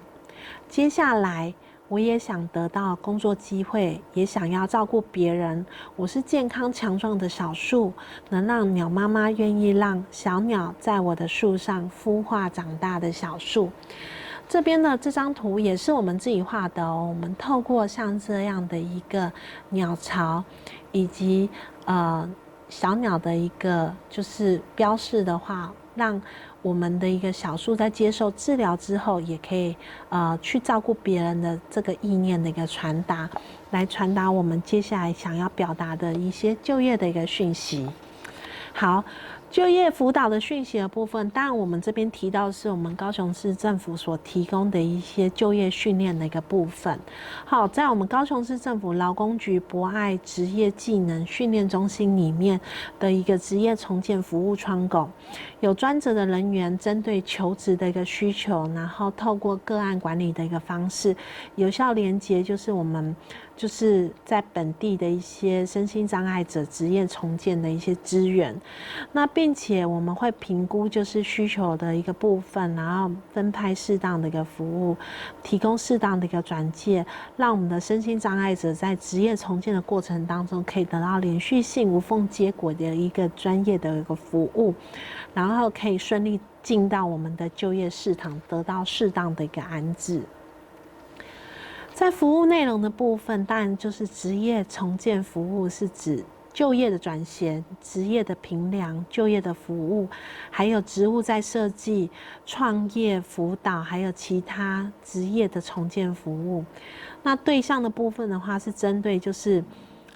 接下来我也想得到工作机会，也想要照顾别人。我是健康强壮的小树，能让鸟妈妈愿意让小鸟在我的树上孵化长大的小树。这边的这张图也是我们自己画的哦。我们透过像这样的一个鸟巢，以及小鸟的一个就是标示的话，让我们的一个小树在接受治疗之后，也可以去照顾别人的这个意念的一个传达，来传达我们接下来想要表达的一些就业的一个讯息。好，就业辅导的讯息的部分，当然我们这边提到的是我们高雄市政府所提供的一些就业训练的一个部分。好，在我们高雄市政府劳工局博爱职业技能训练中心里面的一个职业重建服务窗口，有专责的人员针对求职的一个需求，然后透过个案管理的一个方式，有效连结就是我们就是在本地的一些身心障碍者职业重建的一些资源。那并且我们会评估就是需求的一个部分，然后分派适当的一个服务，提供适当的一个转介，让我们的身心障碍者在职业重建的过程当中，可以得到连续性无缝接轨的一个专业的一个服务，然后可以顺利进到我们的就业市场，得到适当的一个安置。在服务内容的部分，当然就是职业重建服务是指就业的转衔、职业的评量、就业的服务，还有职务再设计、创业辅导，还有其他职业的重建服务。那对象的部分的话，是针对就是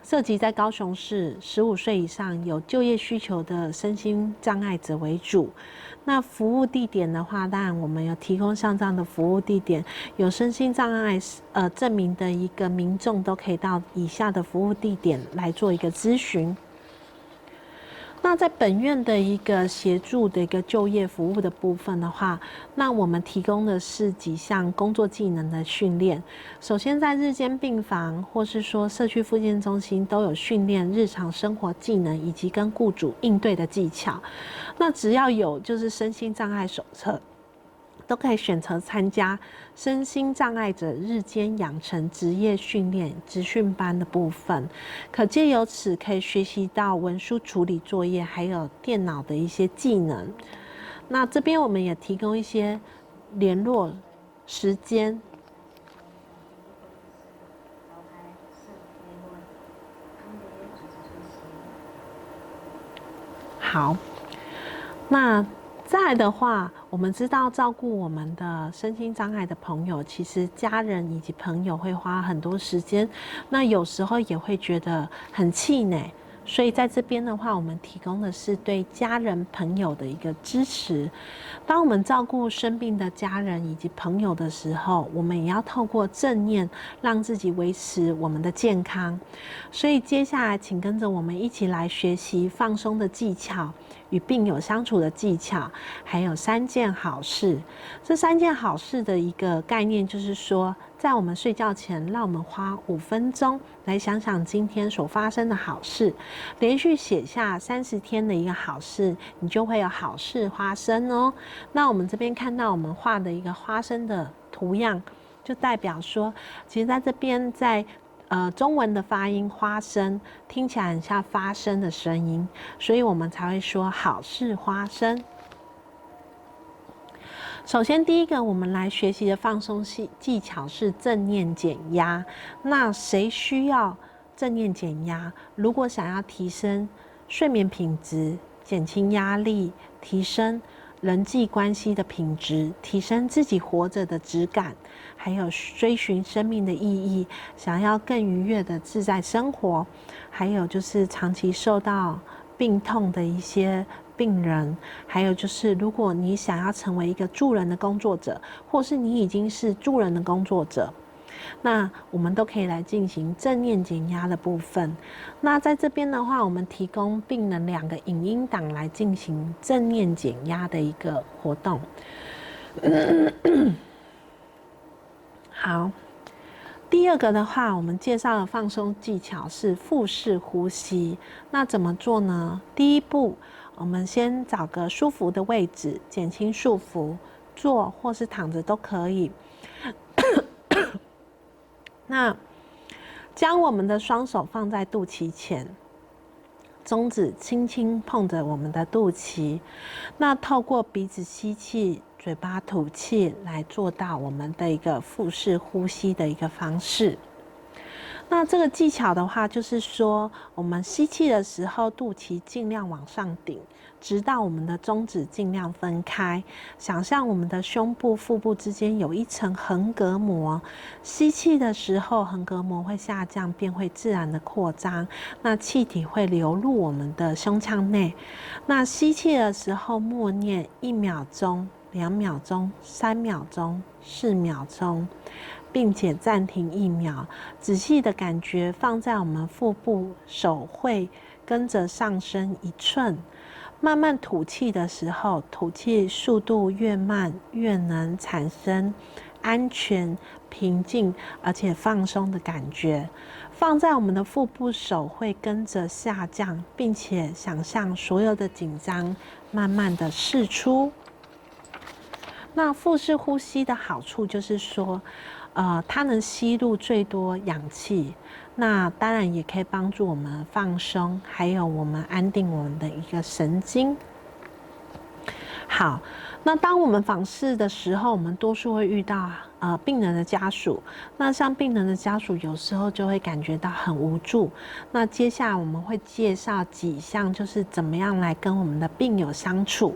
涉及在高雄市15岁以上有就业需求的身心障碍者为主。那服务地点的话，当然我们有提供像这样的服务地点，有身心障碍证明的一个民众都可以到以下的服务地点来做一个咨询。那在本院的一个协助的一个就业服务的部分的话，那我们提供的是几项工作技能的训练。首先在日间病房或是说社区复健中心都有训练日常生活技能以及跟雇主应对的技巧。那只要有就是身心障碍手册，都可以选择参加身心障碍者日间养成职业训练职训班的部分，可借由此可以学习到文书处理作业，还有电脑的一些技能。那这边我们也提供一些联络时间。好，那再来的话，我们知道照顾我们的身心障碍的朋友，其实家人以及朋友会花很多时间，那有时候也会觉得很气馁。所以在这边的话，我们提供的是对家人朋友的一个支持。当我们照顾生病的家人以及朋友的时候，我们也要透过正念，让自己维持我们的健康。所以接下来，请跟着我们一起来学习放松的技巧，与病友相处的技巧，还有3件好事。这3件好事的一个概念就是说，在我们睡觉前，让我们花5分钟来想想今天所发生的好事，连续写下30天的一个好事，你就会有好事发生哦。那我们这边看到我们画的一个花生的图样，就代表说，其实在这边在中文的发音花生听起来很像发声的声音，所以我们才会说好事花生。首先，第一个我们来学习的放松技巧是正念减压。那谁需要正念减压？如果想要提升睡眠品质、减轻压力、提升人际关系的品质、提升自己活着的质感，还有追寻生命的意义，想要更愉悦的自在生活，还有就是长期受到病痛的一些病人，还有就是如果你想要成为一个助人的工作者，或是你已经是助人的工作者，那我们都可以来进行正念减压的部分。那在这边的话，我们提供病人2个影音档来进行正念减压的一个活动。好，第2个的话，我们介绍的放松技巧是腹式呼吸。那怎么做呢？第一步，我们先找个舒服的位置，减轻束缚，坐或是躺着都可以。那将我们的双手放在肚脐前，中指轻轻碰着我们的肚脐，那透过鼻子吸气，嘴巴吐气，来做到我们的一个腹式呼吸的一个方式。那这个技巧的话，就是说，我们吸气的时候，肚脐尽量往上顶，直到我们的中指尽量分开。想象我们的胸部、腹部之间有一层横膈膜。吸气的时候，横膈膜会下降，便会自然的扩张。那气体会流入我们的胸腔内。那吸气的时候，默念1秒钟、2秒钟、3秒钟、4秒钟。并且暂停1秒，仔细的感觉放在我们腹部，手会跟着上升1寸。慢慢吐气的时候，吐气速度越慢，越能产生安全、平静而且放松的感觉。放在我们的腹部，手会跟着下降，并且想象所有的紧张慢慢的释出。那腹式呼吸的好处就是说，它能吸入最多氧气，那当然也可以帮助我们放松，还有我们安定我们的一个神经。好，那当我们访视的时候，我们多数会遇到病人的家属。那像病人的家属，有时候就会感觉到很无助。那接下来我们会介绍几项，就是怎么样来跟我们的病友相处。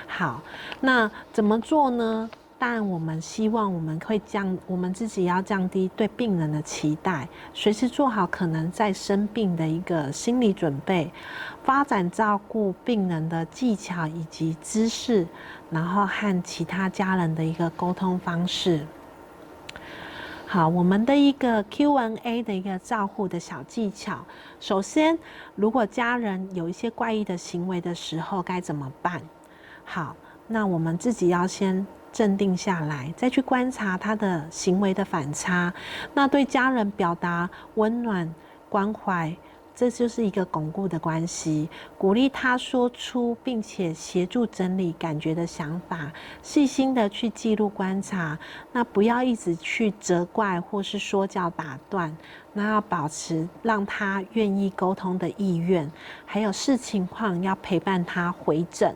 好，那怎么做呢？当然，我们希望我们自己要降低对病人的期待，随时做好可能在生病的一个心理准备，发展照顾病人的技巧以及知识，然后和其他家人的一个沟通方式。好，我们的一个 Q&A 的一个照护的小技巧。首先，如果家人有一些怪异的行为的时候，该怎么办？好，那我们自己要先镇定下来，再去观察他的行为的反差。那对家人表达温暖关怀，这就是一个巩固的关系。鼓励他说出并且协助整理感觉的想法，细心的去记录观察。那不要一直去责怪或是说教打断，那要保持让他愿意沟通的意愿，还有视情况要陪伴他回诊。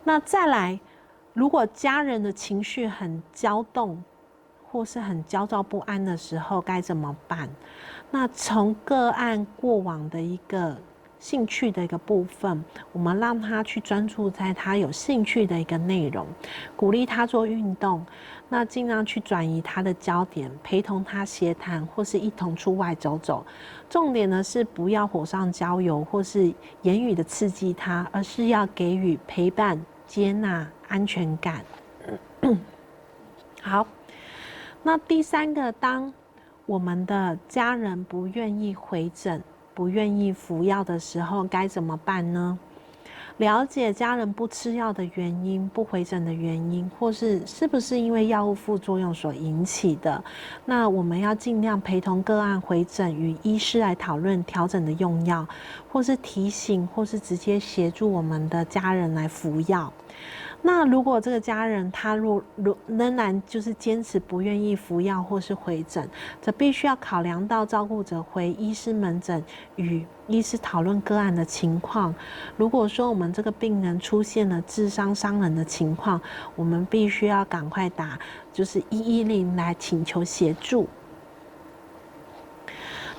那再来，如果家人的情绪很焦动或是很焦躁不安的时候，该怎么办？那从个案过往的一个兴趣的一个部分，我们让他去专注在他有兴趣的一个内容，鼓励他做运动，那尽量去转移他的焦点，陪同他协谈或是一同出外走走。重点呢是不要火上浇油或是言语的刺激他，而是要给予陪伴、接纳、安全感。好，那第3个，当我们的家人不愿意回诊、不愿意服药的时候，该怎么办呢？了解家人不吃药的原因、不回诊的原因，或是不是因为药物副作用所引起的，那我们要尽量陪同个案回诊，与医师来讨论调整的用药，或是提醒，或是直接协助我们的家人来服药。那如果这个家人他仍然就是坚持不愿意服药或是回诊，则必须要考量到照顾者回医师门诊与医师讨论个案的情况。如果说我们这个病人出现了致伤伤人的情况，我们必须要赶快打就是110来请求协助。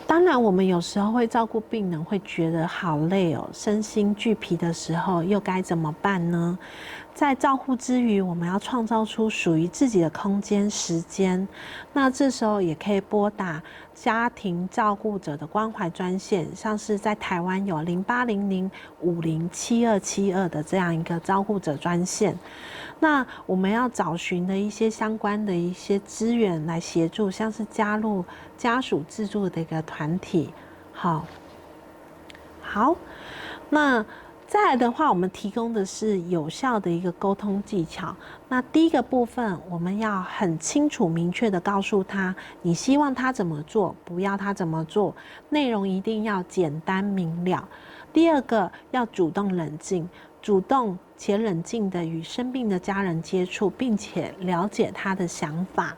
当然，我们有时候会照顾病人，会觉得好累哦，身心俱疲的时候，又该怎么办呢？在照护之余，我们要创造出属于自己的空间、时间。那这时候也可以拨打家庭照顾者的关怀专线，像是在台湾有0800507272的这样一个照顾者专线。那我们要找寻的一些相关的一些资源来协助，像是加入家属自助的一个团体。好，那再来的话，我们提供的是有效的一个沟通技巧。那第一个部分，我们要很清楚明确的告诉他，你希望他怎么做，不要他怎么做，内容一定要简单明了。第二个，要主动冷静，主动且冷静的与生病的家人接触，并且了解他的想法。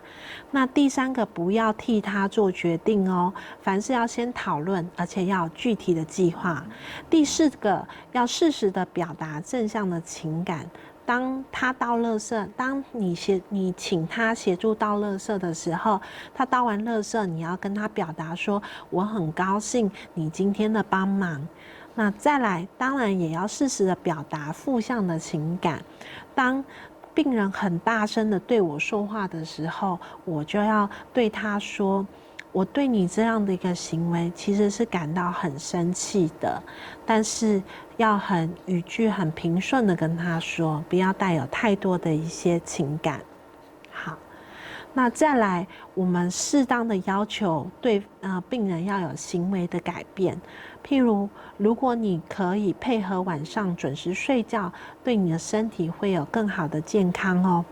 那第3个，不要替他做决定哦，凡事要先讨论，而且要有具体的计划。第4个，要适时的表达正向的情感。当他倒垃圾，当你请他协助倒垃圾的时候，他倒完垃圾，你要跟他表达说，我很高兴你今天的帮忙。那再来，当然也要适时的表达负向的情感。当病人很大声的对我说话的时候，我就要对他说，我对你这样的一个行为其实是感到很生气的，但是要语句很平顺的跟他说，不要带有太多的一些情感。好，那再来，我们适当的要求对病人要有行为的改变，譬如如果你可以配合晚上准时睡觉，对你的身体会有更好的健康哦。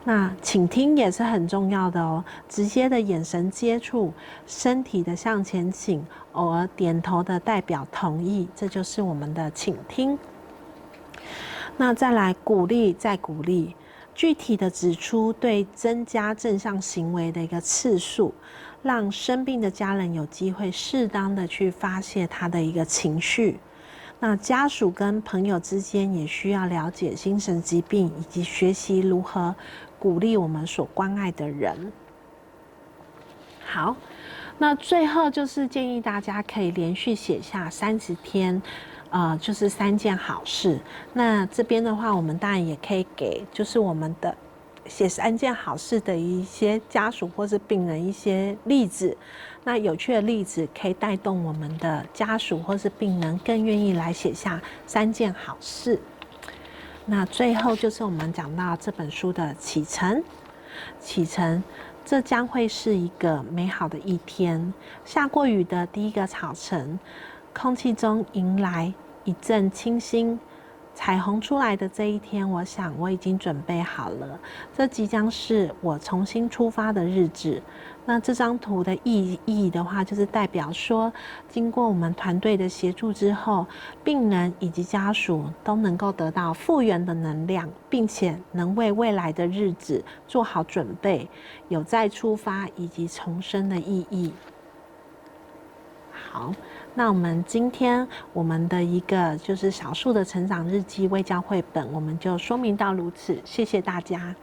那倾听也是很重要的哦，直接的眼神接触，身体的向前倾，偶尔点头的代表同意，这就是我们的倾听。那再来鼓励，再鼓励，具体的指出对增加正向行为的一个次数，让生病的家人有机会适当的去发泄他的一个情绪。那家属跟朋友之间也需要了解精神疾病，以及学习如何鼓励我们所关爱的人。好，那最后就是建议大家可以连续写下30天，就是3件好事。那这边的话，我们当然也可以给就是我们的写3件好事的一些家属或是病人一些例子。那有趣的例子可以带动我们的家属或是病人更愿意来写下3件好事。那最后就是我们讲到这本书的启程，这将会是一个美好的一天。下过雨的第一个早晨，空气中迎来一阵清新。彩虹出来的这一天，我想我已经准备好了。这即将是我重新出发的日子。那这张图的意义的话，就是代表说，经过我们团队的协助之后，病人以及家属都能够得到复原的能量，并且能为未来的日子做好准备，有再出发以及重生的意义。好，那我们今天我们的一个就是小树的成长日记卫教绘本，我们就说明到如此，谢谢大家。